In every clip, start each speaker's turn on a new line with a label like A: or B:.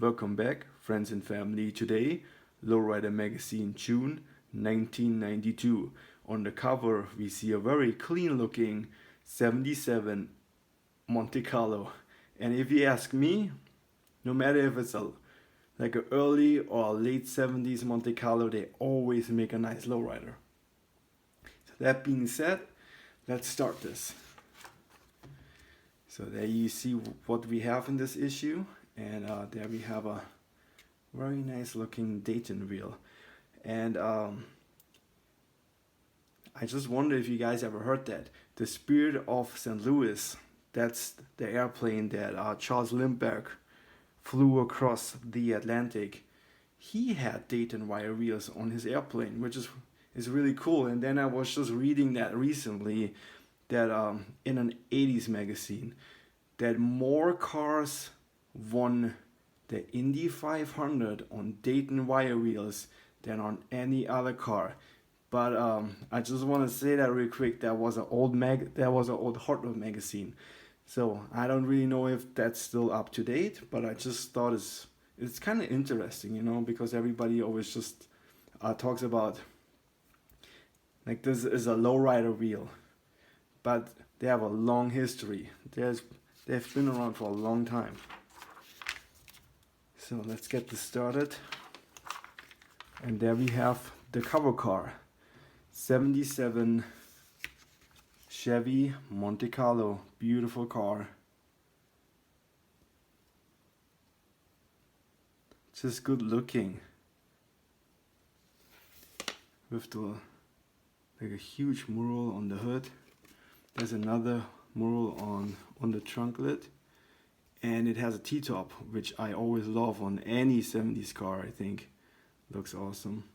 A: Welcome back, friends and family. Today, Lowrider magazine, June 1992. On the cover, we see a very clean looking 77 Monte Carlo. And if you ask me, no matter if it's like a early or late 70s Monte Carlo, they always make a nice lowrider. So that being said, let's start this. So there you see what we have in this issue, and there we have a very nice looking Dayton wheel. And I just wonder if you guys ever heard that. The Spirit of St. Louis, that's the airplane that Charles Lindbergh flew across the Atlantic. He had Dayton wire wheels on his airplane, which is really cool. And then I was just reading that recently, that in an 80s magazine, that more cars won the Indy 500 on Dayton wire wheels than on any other car. But I just want to say that real quick. That was an old Hot Rod magazine, so I don't really know if that's still up to date. But I just thought it's kind of interesting, because everybody always just talks about like this is a lowrider wheel, but they have a long history. They've been around for a long time. So let's get this started. And there we have the cover car. 77 Chevy Monte Carlo. Beautiful car. Just good looking. With like a huge mural on the hood. There's another mural on the trunk lid, and it has a T-top, which I always love on any 70s car. I think looks awesome.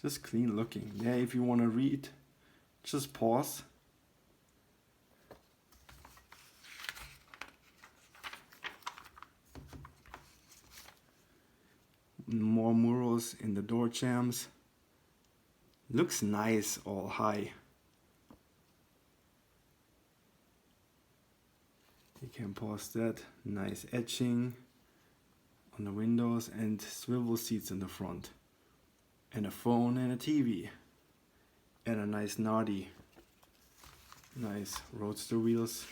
A: Just clean looking. Yeah, if you want to read, just pause. More murals in the door jambs. Looks nice all high. You can pause that. Nice etching on the windows and swivel seats in the front. And a phone and a TV. And a nice Nardi. Nice roadster wheels.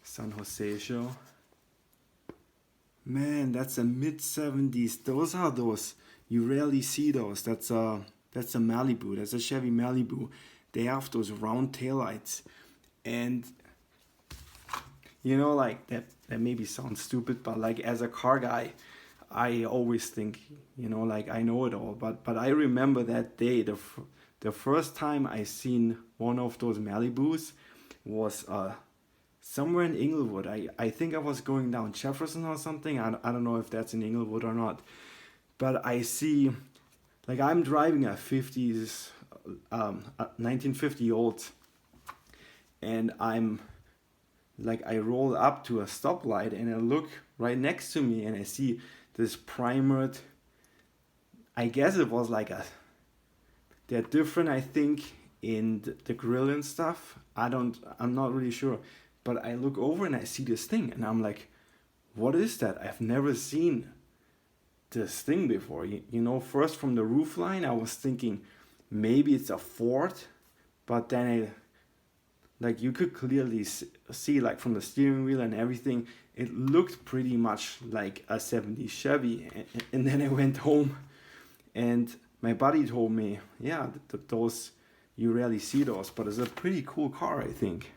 A: San Jose show. Man, that's a mid-70s. Those are those. You rarely see those. That's a Malibu. That's a Chevy Malibu. They have those round taillights. And like that maybe sounds stupid, but like as a car guy, I always think, like I know it all. But I remember that day, the first time I seen one of those Malibus was somewhere in Inglewood. I think I was going down Jefferson or something. I don't know if that's in Inglewood or not. But I see, like I'm driving a 1950 old. And I roll up to a stoplight and I look right next to me and I see this primered, I guess it was they're different, I think, in the grill and stuff. I'm not really sure. But I look over and I see this thing and I'm like, what is that? I've never seen this thing before. First from the roof line, I was thinking maybe it's a Ford, but then you could clearly see from the steering wheel and everything, it looked pretty much like a 70s Chevy. And then I went home and my buddy told me, yeah, those, you rarely see those, but it's a pretty cool car, I think.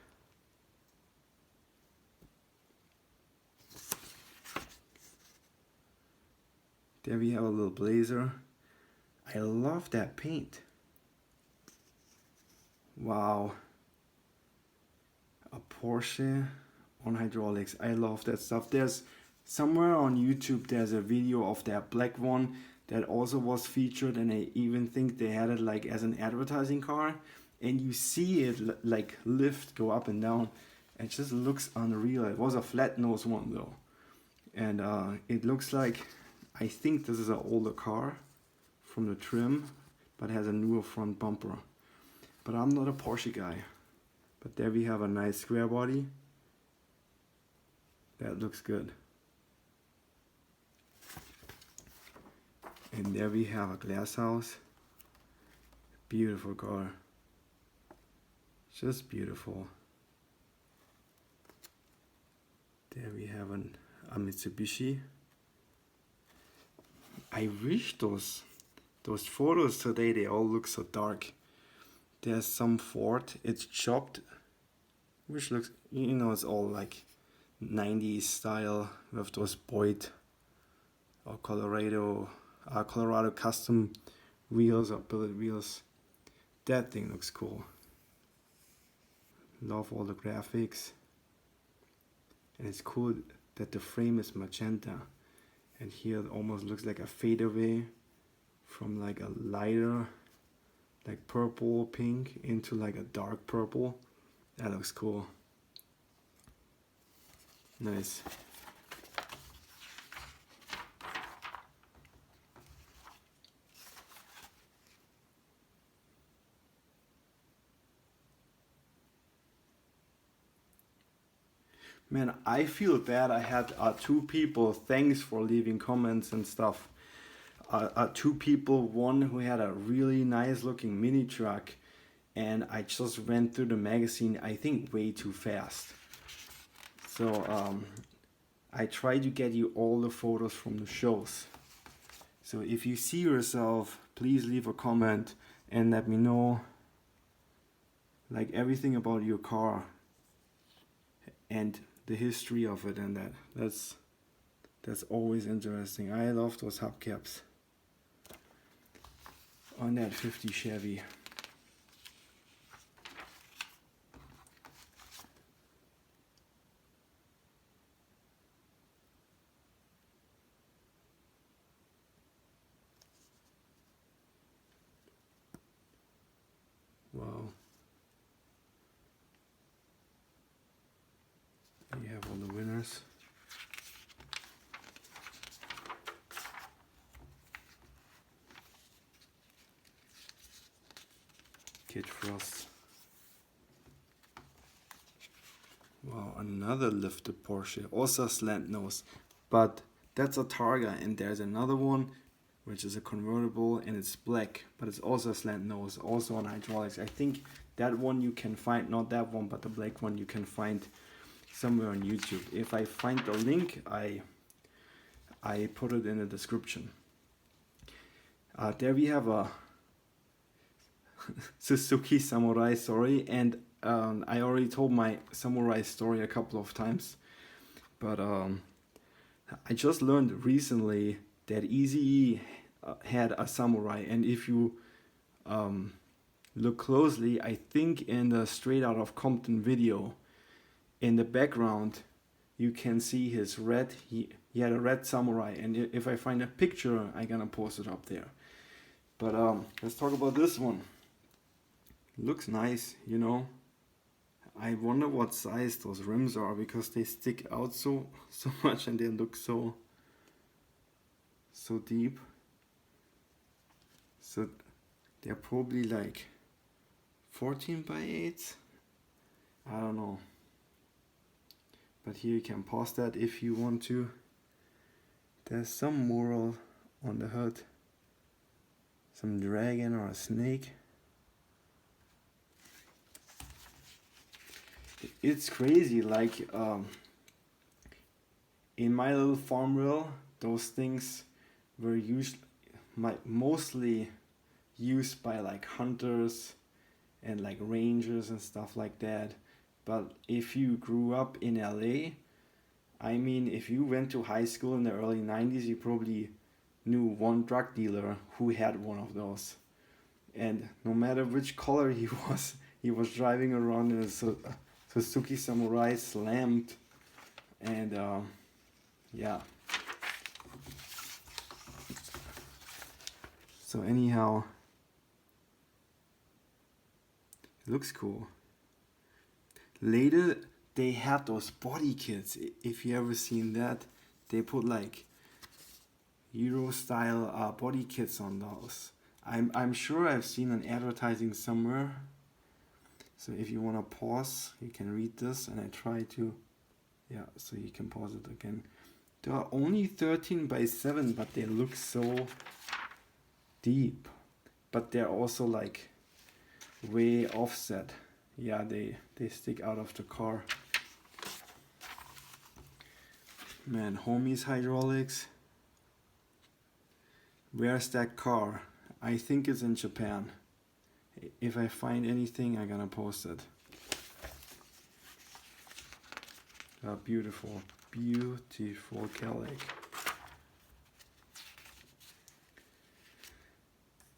A: There we have a little Blazer. I love that paint. Wow. A Porsche on hydraulics. I love that stuff. There's somewhere on YouTube, there's a video of that black one that also was featured, and I even think they had it as an advertising car, and you see it lift, go up and down. It just looks unreal. It was a flat nose one though, and it looks like, I think this is an older car from the trim, but has a newer front bumper. But I'm not a Porsche guy. But there we have a nice square body. That looks good. And there we have a glass house. Beautiful car. Just beautiful. There we have a Mitsubishi. I wish those photos today, they all look so dark. There's some Ford, it's chopped, which looks, you know, it's all like 90s style with those Boyd or Colorado custom wheels or billet wheels. That thing looks cool. Love all the graphics. And it's cool that the frame is magenta. And here it almost looks like a fadeaway from like a lighter, like purple pink into like a dark purple. That looks cool. Nice. Man, I feel bad. I had two people, thanks for leaving comments and stuff. Two people, one who had a really nice looking mini truck, and I just went through the magazine, I think way too fast. So I try to get you all the photos from the shows. So if you see yourself, please leave a comment and let me know like everything about your car and the history of it, and that's always interesting. I love those hubcaps on that 50 Chevy. Wow. You have all the winners. Kid Frost. Wow, another lifted Porsche, also slant nose, but that's a Targa, and there's another one which is a convertible and it's black, but it's also a slant nose, also on hydraulics. I think that one you can find, not that one, but the black one you can find somewhere on YouTube. If I find the link, I put it in the description. There we have a Suzuki Samurai, sorry, and I already told my Samurai story a couple of times, but I just learned recently that Eazy-E had a Samurai, and if you look closely, I think in the Straight Out of Compton video, in the background, you can see his red, he had a red Samurai, and if I find a picture, I'm gonna post it up there. But let's talk about this one. Looks nice, you know. I wonder what size those rims are, because they stick out so much and they look so deep. So they're probably like 14 by 8. I don't know. But here you can pause that if you want to. There's some mural on the hood. Some dragon or a snake. It's crazy, like in my little farm reel, those things were mostly used by like hunters and like rangers and stuff like that. But if you grew up in LA, I mean, if you went to high school in the early 90s, you probably knew one drug dealer who had one of those. And no matter which color he was driving around in a Suzuki Samurai slammed. And yeah. So anyhow, it looks cool. Later they had those body kits. If you ever seen that, they put like Euro style body kits on those. I'm sure I've seen an advertising somewhere. So if you want to pause, you can read this, and I try to Yeah, so you can pause it again. They are only 13 by 7, but they look so deep. But they're also like way offset. Yeah, they stick out of the car. Man, Homie's hydraulics. Where's that car? I think it's in Japan. If I find anything, I'm gonna post it. Beautiful, beautiful Cadillac.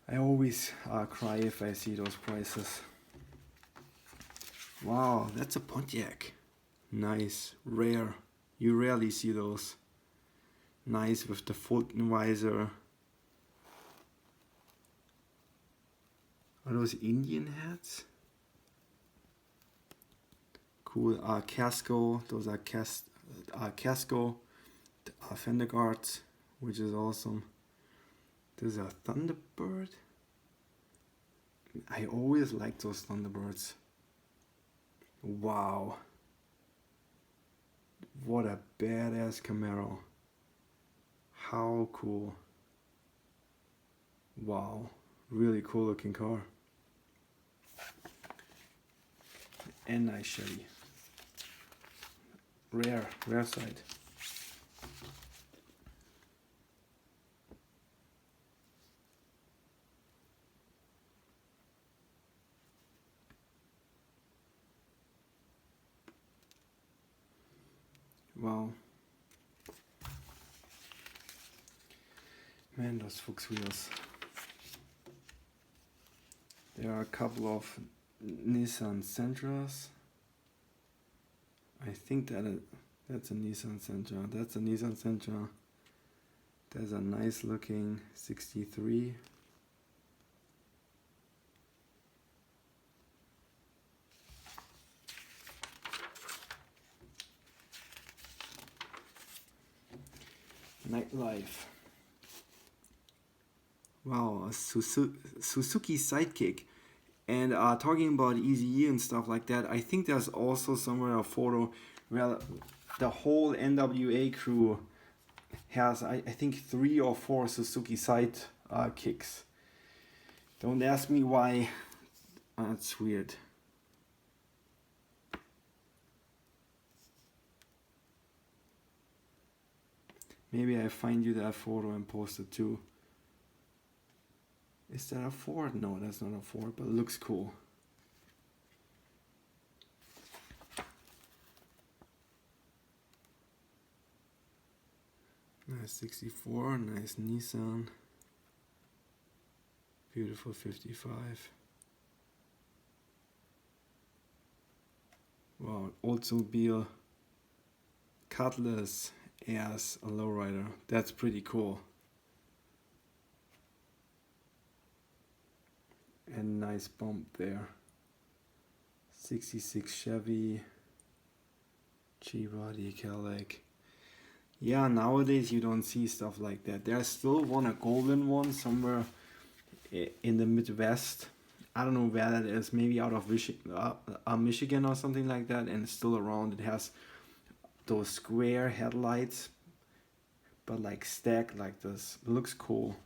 A: I always cry if I see those prices. Wow, that's a Pontiac. Nice, rare. You rarely see those. Nice with the Fulton visor. Are those Indian hats? Cool. Casco. Those are Casco fender guards, which is awesome. There's a Thunderbird. I always like those Thunderbirds. Wow. What a badass Camaro. How cool. Wow. Really cool looking car. And nice Chevy. Rare side. Wow. Man, those Fuchs wheels. There are a couple of Nissan Sentras. I think that's a Nissan Sentra. That's a Nissan Sentra. There's a nice looking 63. Nightlife. Wow, a Suzuki Sidekick. And talking about Easy and stuff like that, I think there's also somewhere a photo where the whole NWA crew has, I think, 3 or 4 Suzuki Sidekicks. Don't ask me why. That's weird. Maybe I find you that photo and post it too. Is that a Ford? No, that's not a Ford, but it looks cool. Nice 64, nice Nissan. Beautiful 55. Wow, Oldsmobile Cutlass as a lowrider. That's pretty cool. And nice bump there. 66 Chevy. G-body Cadillac. Yeah, nowadays you don't see stuff like that. There's still a golden one somewhere in the Midwest. I don't know where that is. Maybe out of Michigan or something like that. And it's still around. It has those square headlights, but like stacked like this. It looks cool.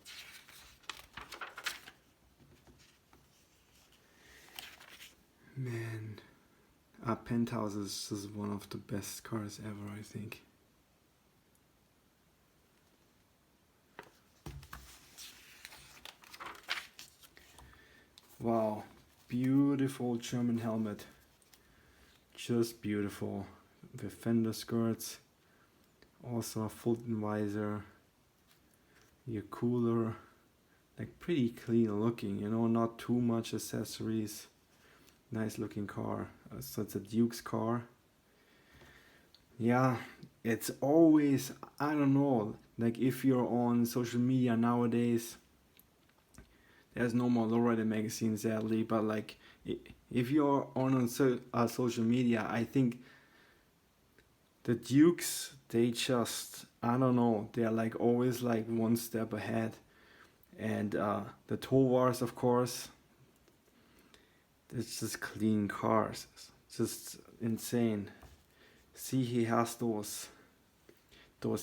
A: Man, Penthouse is one of the best cars ever, I think. Wow, beautiful German helmet. Just beautiful. The fender skirts. Also a Fulton visor. Your cooler. Like pretty clean looking, you know, not too much accessories. Nice looking car. So it's a Duke's car. Yeah, it's always, I don't know, like if you're on social media nowadays, there's no more Lowrider magazine sadly, but like if you're on social media, I think the Dukes, they just, I don't know, they're like always like one step ahead. And the Towars, of course, it's just clean cars. It's just insane. See, he has those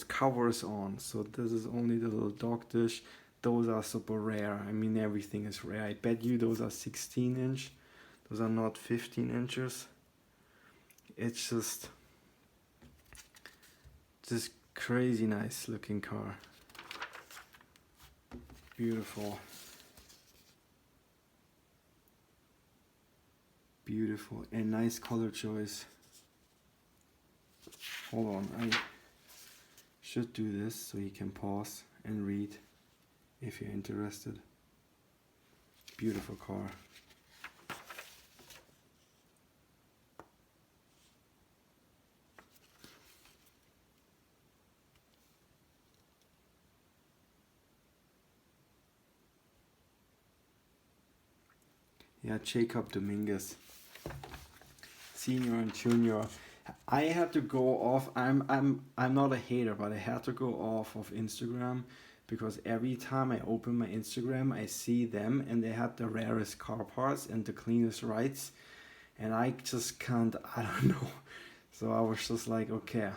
A: covers on. So this is only the little dog dish. Those are super rare. I mean, everything is rare. I bet you those are 16-inch. Those are not 15 inches. It's just crazy nice looking car. Beautiful. Beautiful and nice color choice. Hold on, I should do this so you can pause and read if you're interested. Beautiful car. Yeah, Jacob Dominguez, senior and junior. I had to go off. I'm not a hater, but I had to go off of Instagram because every time I open my Instagram, I see them and they had the rarest car parts and the cleanest rides, and I just can't. I don't know. So I was just like, okay,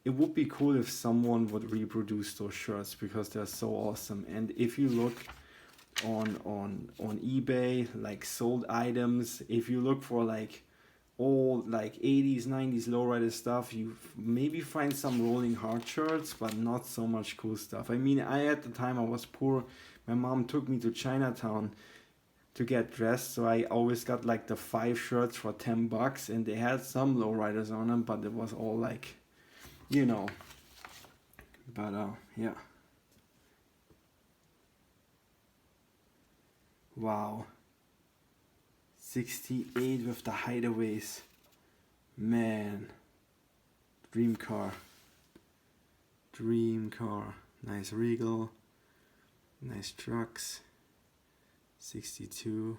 A: it would be cool if someone would reproduce those shirts because they're so awesome. And if you look on eBay, like sold items, if you look for like old like 80s 90s lowrider stuff, you maybe find some rolling hard shirts, but not so much cool stuff. I mean, at the time I was poor. My mom took me to Chinatown to get dressed, so I always got like the 5 shirts for $10, and they had some lowriders on them, but it was all like, you know. But yeah. Wow. 68 with the hideaways. Man. Dream car. Dream car. Nice Regal. Nice trucks. 62.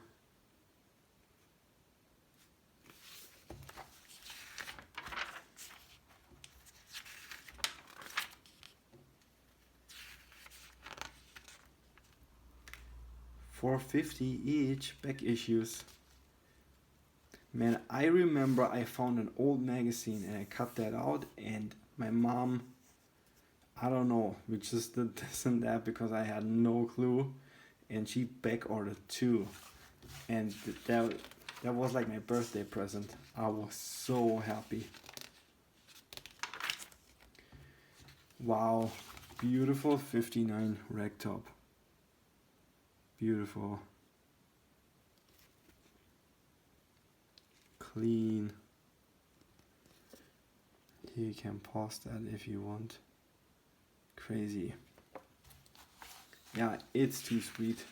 A: $450 each. Back issues. Man, I remember I found an old magazine and I cut that out, and my mom, I don't know, we just did this and that because I had no clue, and she back ordered 2, and that was like my birthday present. I was so happy. Wow, beautiful 59 ragtop. Beautiful. Clean. Here you can pause that if you want. Crazy. Yeah, it's too sweet.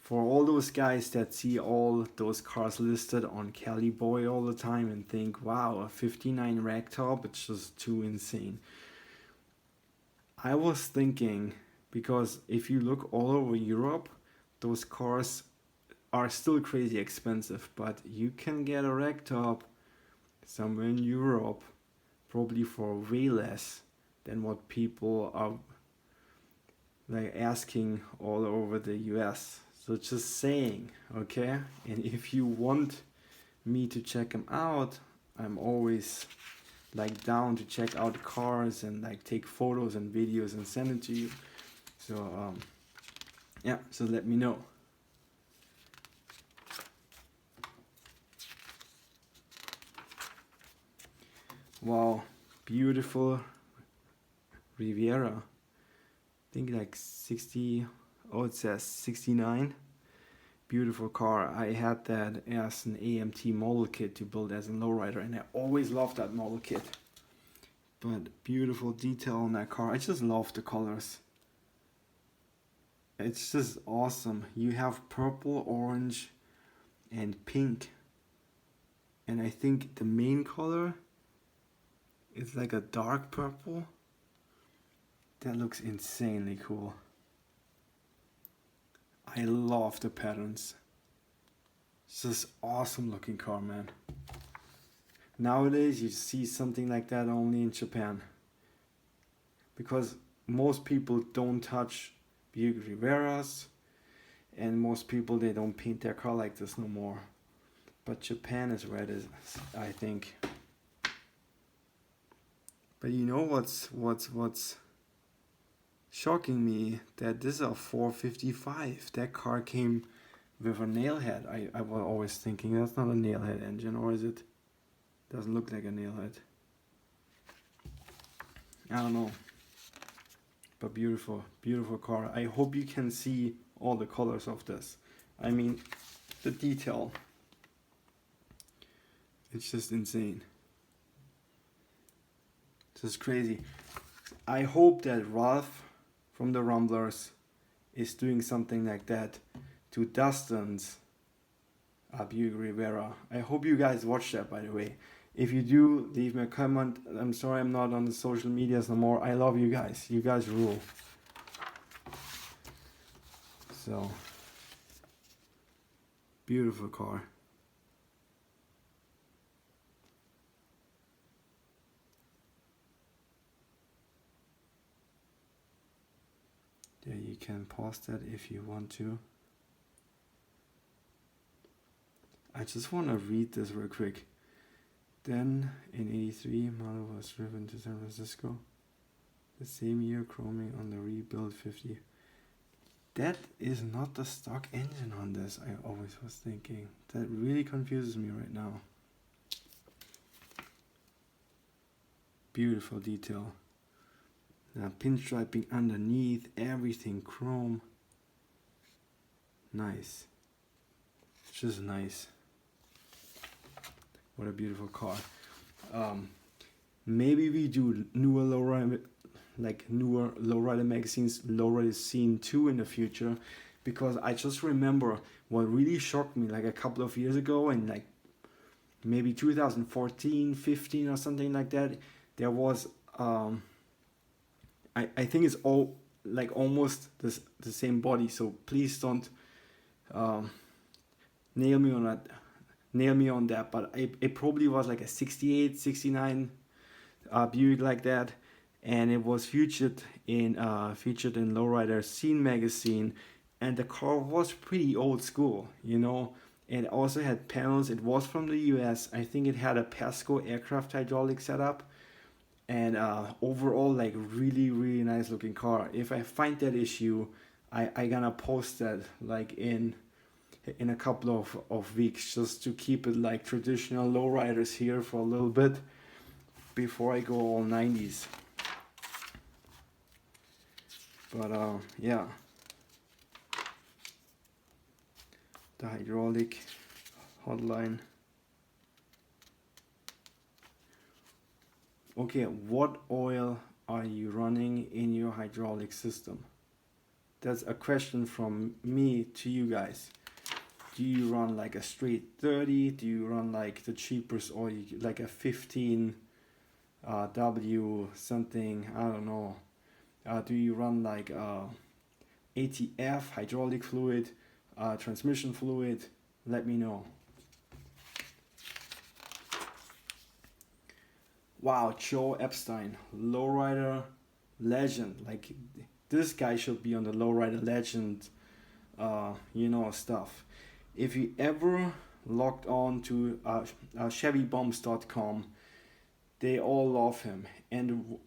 A: For all those guys that see all those cars listed on Cali Boy all the time and think, wow, a 59 ragtop, it's just too insane. I was thinking, because if you look all over Europe, those cars are still crazy expensive, but you can get a ragtop somewhere in Europe probably for way less than what people are like asking all over the US. So just saying, okay? And if you want me to check them out, I'm always like down to check out cars and like take photos and videos and send it to you. So yeah, so let me know. Wow, beautiful Riviera. I think like 60, oh it says 69. Beautiful car. I had that as an AMT model kit to build as a lowrider, and I always loved that model kit. But beautiful detail on that car. I just love the colors. It's just awesome. You have purple, orange, and pink. And I think the main color is like a dark purple. That looks insanely cool. I love the patterns. It's just awesome looking car, man. Nowadays you see something like that only in Japan. Because most people don't touch Buick Riveras, and most people, they don't paint their car like this no more. But Japan is where it is, I think. But you know what's shocking me? That this is a 455. That car came with a nailhead. I was always thinking that's not a nailhead engine, or is it? Doesn't look like a nailhead. I don't know. But beautiful, beautiful car. I hope you can see all the colors of this. I mean, the detail. It's just insane. This is crazy. I hope that Ralph from the Rumblers is doing something like that to Dustin's Buick Riviera. I hope you guys watch that, by the way. If you do, leave me a comment. I'm sorry I'm not on the social medias no more. I love you guys. You guys rule. So, beautiful car. Yeah, you can pause that if you want to. I just want to read this real quick. Then, in '83, model was driven to San Francisco. The same year, chroming on the rebuilt 50. That is not the stock engine on this, I always was thinking. That really confuses me right now. Beautiful detail. Now, pinstriping underneath, everything chrome. Nice. Just nice. What a beautiful car. Maybe we do newer lowrider magazines, Lowrider Scene 2 in the future, because I just remember what really shocked me like a couple of years ago, in like maybe 2014, 15 or something like that. There was I think it's all like almost the same body, so please don't nail me on that, but it probably was like a 68, 69 Buick like that, and it was featured in Lowrider Scene magazine, and the car was pretty old school, you know. It also had panels. It was from the US. I think it had a Pasco aircraft hydraulic setup, and overall, like, really really nice looking car. If I find that issue, I gonna post that like in a couple of weeks, just to keep it like traditional lowriders here for a little bit before I go all 90s. But yeah, the hydraulic hotline. Okay, what oil are you running in your hydraulic system? That's a question from me to you guys. Do you run like a straight 30? Do you run like the cheapest oil, like a 15 W something? I don't know. Do you run like ATF, hydraulic fluid, transmission fluid? Let me know. Wow, Joe Epstein, Lowrider legend. Like, this guy should be on the Lowrider legend, stuff. If you ever logged on to ChevyBombs.com, they all love him. And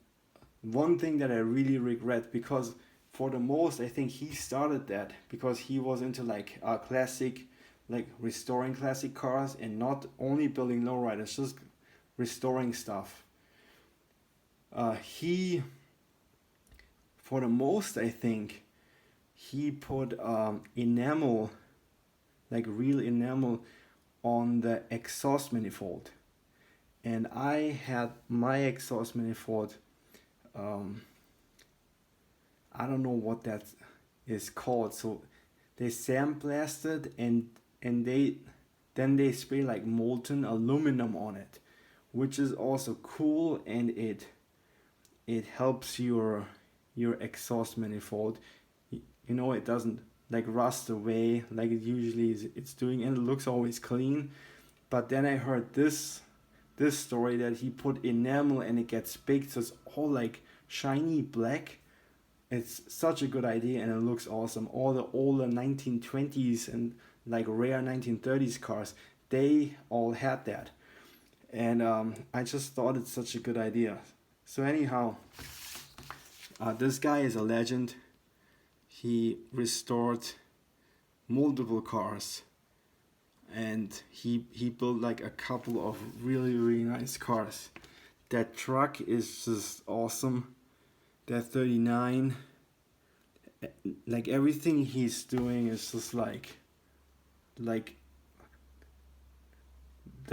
A: one thing that I really regret, because for the most, I think he started that because he was into like classic, like restoring classic cars, and not only building lowriders, just restoring stuff. He, for the most, I think, he put enamel, like real enamel, on the exhaust manifold. And I had my exhaust manifold, I don't know what that is called. So they sandblasted and they spray like molten aluminum on it, which is also cool, and it helps your exhaust manifold. You know, it doesn't like rust away like it usually is, it's doing, and it looks always clean. But then I heard this story that he put enamel and it gets baked, so it's all like shiny black It's such a good idea and it looks awesome. All the older 1920s and like rare 1930s cars, they all had that. And I just thought it's such a good idea. So anyhow, this guy is a legend. He restored multiple cars, and he built like a couple of really nice cars. That truck is just awesome. That 39, like everything he's doing is just like the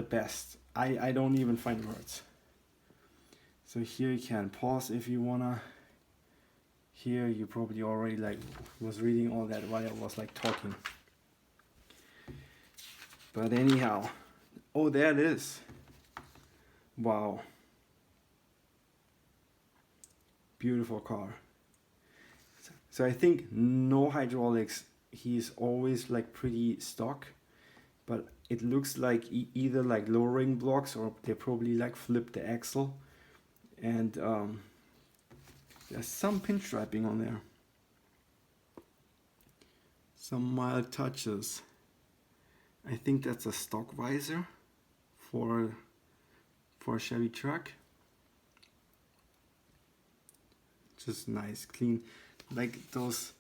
A: best. I don't even find words. So here you can pause if you wanna. Here you probably already like was reading all that while I was like talking. But anyhow, oh, there it is. Wow. Beautiful car. So I think no hydraulics. He's always like pretty stock, but it looks like either like lowering blocks or they probably like flip the axle, and there's some pinstriping on there. Some mild touches. I think that's a stock visor for a Chevy truck. Just nice, clean, like those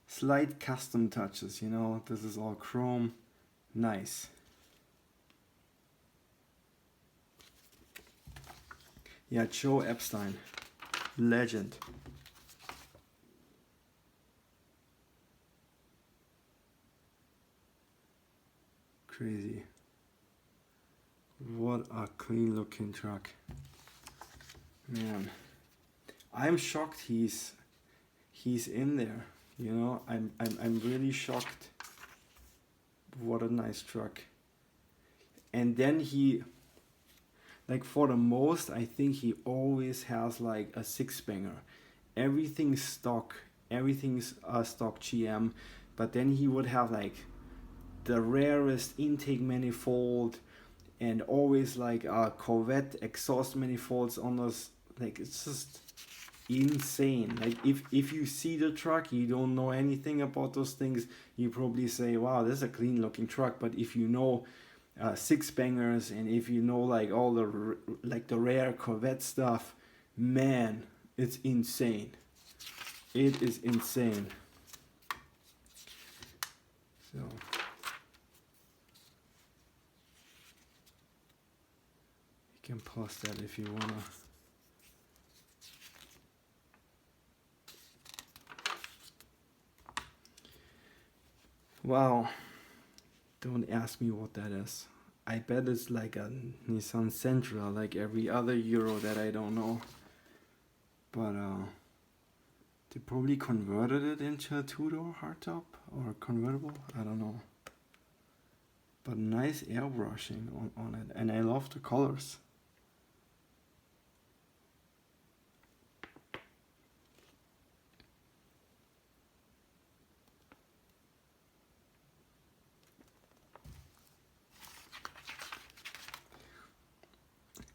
A: slight custom touches, you know. This is all chrome, nice. Yeah, Joe Epstein, legend. Crazy. What a clean looking truck, man. I'm shocked he's in there, you know. I'm really shocked. What a nice truck. And then he, like for the most, I think he always has like a six banger. Everything's stock, everything's stock GM, but then he would have like the rarest intake manifold and always like Corvette exhaust manifolds on those. Like it's just insane. Like if you see the truck, you don't know anything about those things, you probably say, wow, this is a clean looking truck. But if you know six bangers, and if you know like all the like the rare Corvette stuff, man, it's insane. It is insane. So you can pause that if you wanna. Wow, don't ask me what that is. I bet it's like a Nissan Sentra, like every other Euro that I don't know. But they probably converted it into a two-door hardtop or convertible, I don't know. But nice airbrushing on it, and I love the colors.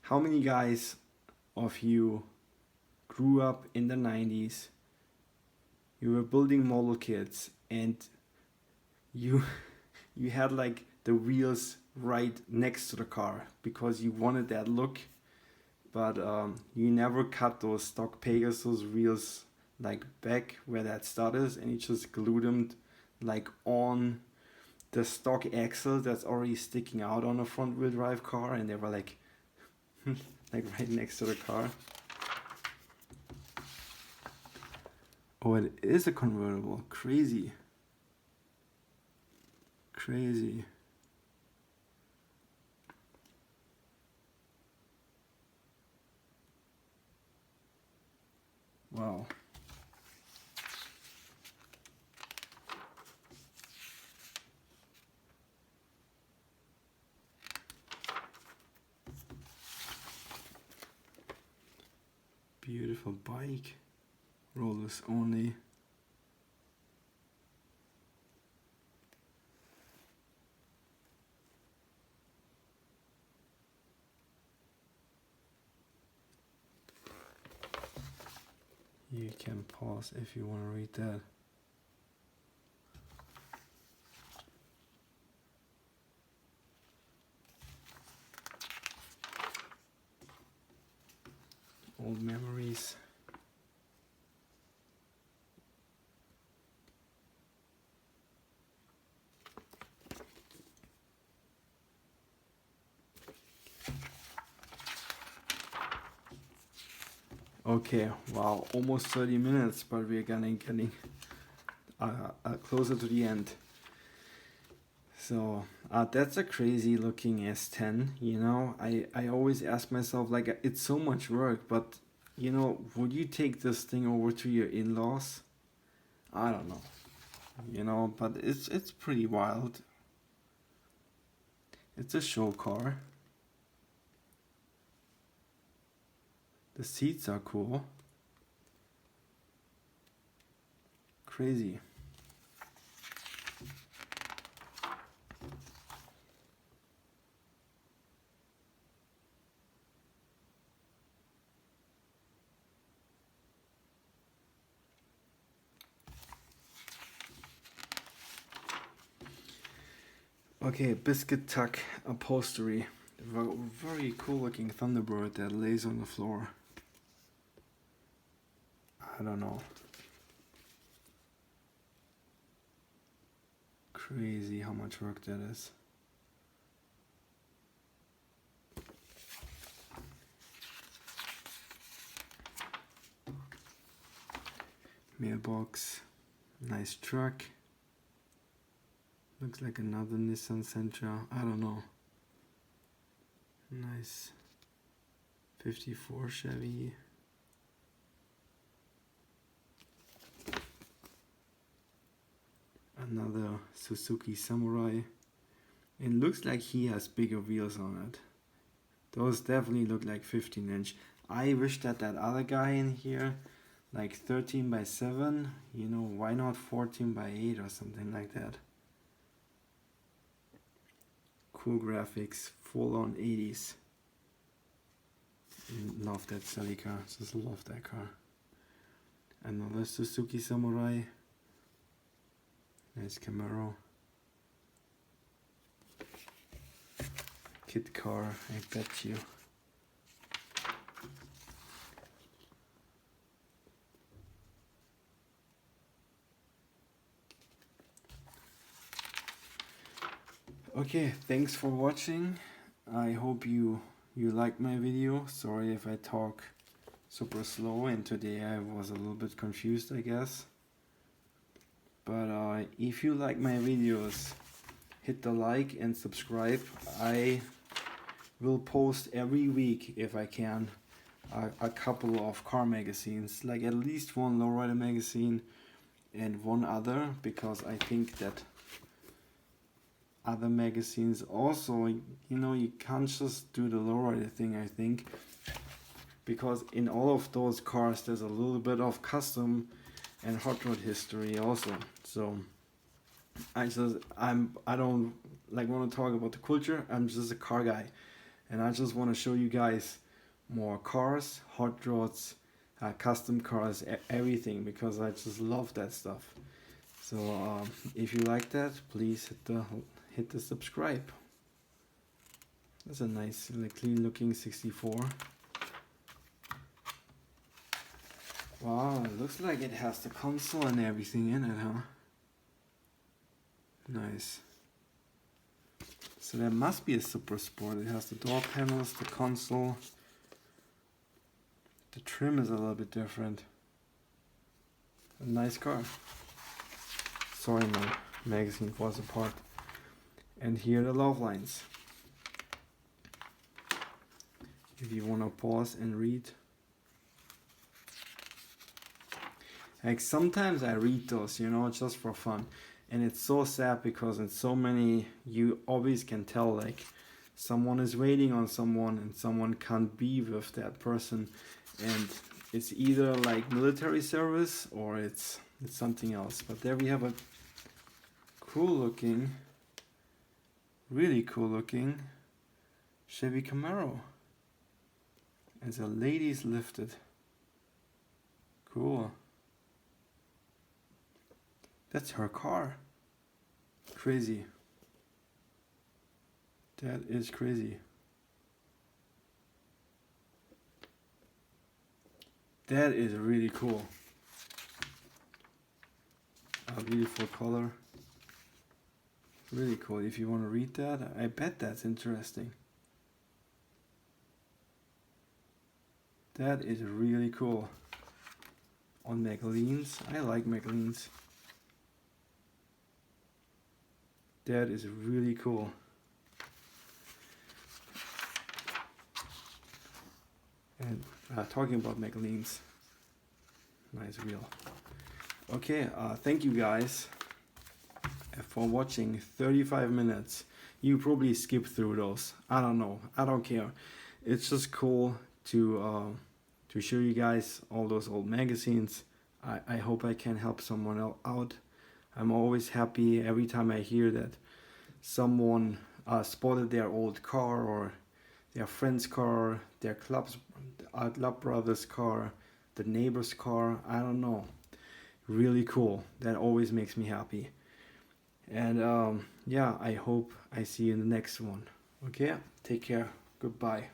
A: How many guys of you grew up in the 90s, you were building model kits, and you had like the wheels right next to the car because you wanted that look, but you never cut those stock Pegasus wheels like back where that stud is, and you just glued them like on the stock axle that's already sticking out on a front wheel drive car, and they were like like right next to the car. Oh, it is a convertible. Crazy. Crazy. Wow. Beautiful bike. Rollers only. You can pause if you want to read that. Old memories. Okay, wow, almost 30 minutes, but we're getting closer to the end. So that's a crazy looking S10, you know. I always ask myself, like, it's so much work, but you know, would you take this thing over to your in-laws? I don't know, you know, but it's pretty wild. It's a show car. The seats are cool. Crazy. Okay, biscuit tuck upholstery. Very cool looking Thunderbird that lays on the floor. I don't know. Crazy how much work that is. Mailbox. Nice truck. Looks like another Nissan Sentra. I don't know. Nice 54 Chevy. Another Suzuki Samurai. It looks like he has bigger wheels on it. Those definitely look like 15-inch. I wish that other guy in here, like 13 by 7, you know, why not 14 by 8 or something like that? Cool graphics, full on 80s. Love that silly car, just love that car. Another Suzuki Samurai. Nice Camaro. Kid car, I bet you. Okay, thanks for watching. I hope you liked my video. Sorry if I talk super slow, and today I was a little bit confused, I guess. But if you like my videos, hit the like and subscribe. I will post every week, if I can, a couple of car magazines, like at least one Lowrider magazine and one other, because I think that other magazines also, you know, you can't just do the Lowrider thing, I think, because in all of those cars there's a little bit of custom and hot rod history also. So I don't like want to talk about the culture. I'm just a car guy, and I just want to show you guys more cars, hot rods, custom cars, everything, because I just love that stuff. So if you like that, please hit the subscribe. That's a nice, like, clean looking 64. Wow, it looks like it has the console and everything in it, huh? Nice. So that must be a Super Sport. It has the door panels, the console. The trim is a little bit different. A nice car. Sorry, my magazine falls apart. And here are the love lines. If you want to pause and read. Like, sometimes I read those, you know, just for fun. And it's so sad because in so many, you always can tell, like, someone is waiting on someone and someone can't be with that person. And it's either like military service or it's something else. But there we have a cool looking, really cool looking Chevy Camaro. It's a ladies lifted. Cool. Cool. That's her car. Crazy. That is crazy. That is really cool. A beautiful color. Really cool. If you want to read that, I bet that's interesting. That is really cool. On McLean's. I like McLean's. That is really cool. And talking about McLean's. Nice wheel. Okay, thank you guys for watching 35 minutes. You probably skip through those. I don't know. I don't care. It's just cool to show you guys all those old magazines. I hope I can help someone out. I'm always happy every time I hear that someone spotted their old car or their friend's car, their club brother's car, the neighbor's car. I don't know. Really cool. That always makes me happy. And yeah, I hope I see you in the next one. Okay, take care. Goodbye.